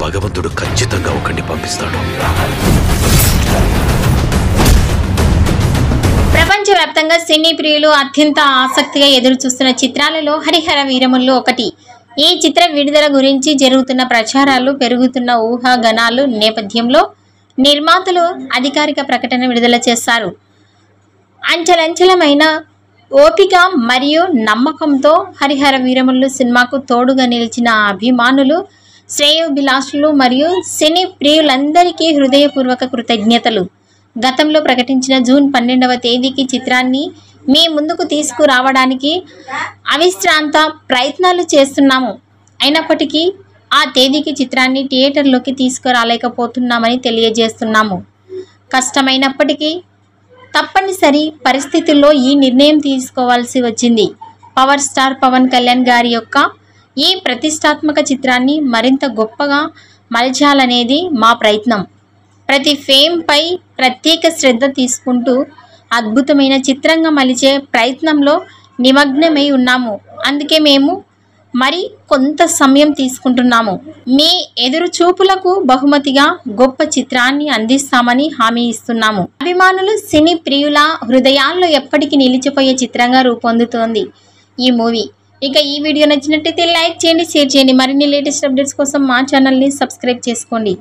భగవంతుడు ఖచ్చితంగా ఒకరిని పంపిస్తాడు. ప్రపంచవ్యాప్తంగా సినీ ప్రియులు అత్యంత ఆసక్తిగా ఎదురు చూస్తున్న చిత్రాలలో హరిహర వీరములు ఒకటి. ఈ చిత్ర విడుదల గురించి జరుగుతున్న ప్రచారాలు, పెరుగుతున్న ఊహాగానాలు నేపథ్యంలో నిర్మాతలు అధికారిక ప్రకటన విడుదల చేశారు. అంచెలంచెలమైన ఓపిక మరియు నమ్మకంతో హరిహర వీరములు సినిమాకు తోడుగా నిలిచిన అభిమానులు, శ్రేయోభిలాషులు మరియు సినీ ప్రియులందరికీ హృదయపూర్వక కృతజ్ఞతలు. గతంలో ప్రకటించిన జూన్ 12వ తేదీకి చిత్రాన్ని మీ ముందుకు తీసుకురావడానికి అవిశ్రాంత ప్రయత్నాలు చేస్తున్నాము. అయినప్పటికీ ఆ తేదీకి చిత్రాన్ని థియేటర్లోకి తీసుకురాలేకపోతున్నామని తెలియజేస్తున్నాము. కష్టమైనప్పటికీ తప్పనిసరి పరిస్థితుల్లో ఈ నిర్ణయం తీసుకోవాల్సి వచ్చింది. పవర్ స్టార్ పవన్ కళ్యాణ్ గారి యొక్క ఈ ప్రతిష్టాత్మక చిత్రాన్ని మరింత గొప్పగా మలచాలనేది మా ప్రయత్నం. ప్రతి ఫేమ్పై ప్రత్యేక శ్రద్ధ తీసుకుంటూ అద్భుతమైన చిత్రంగా మలిచే ప్రయత్నంలో నిమగ్నమై ఉన్నాము. అందుకే మేము మరి కొంత సమయం తీసుకుంటున్నాము. మీ ఎదురు చూపులకు బహుమతిగా గొప్ప చిత్రాన్ని అందిస్తామని హామీ ఇస్తున్నాము. అభిమానులు, సినీ ప్రియుల హృదయాల్లో ఎప్పటికీ నిలిచిపోయే చిత్రంగా రూపొందుతోంది ఈ మూవీ. ఇక ఈ వీడియో నచ్చినట్టయితే లైక్ చేయండి, షేర్ చేయండి. మరిన్ని లేటెస్ట్ అప్డేట్స్ కోసం మా ఛానల్ని సబ్స్క్రైబ్ చేసుకోండి.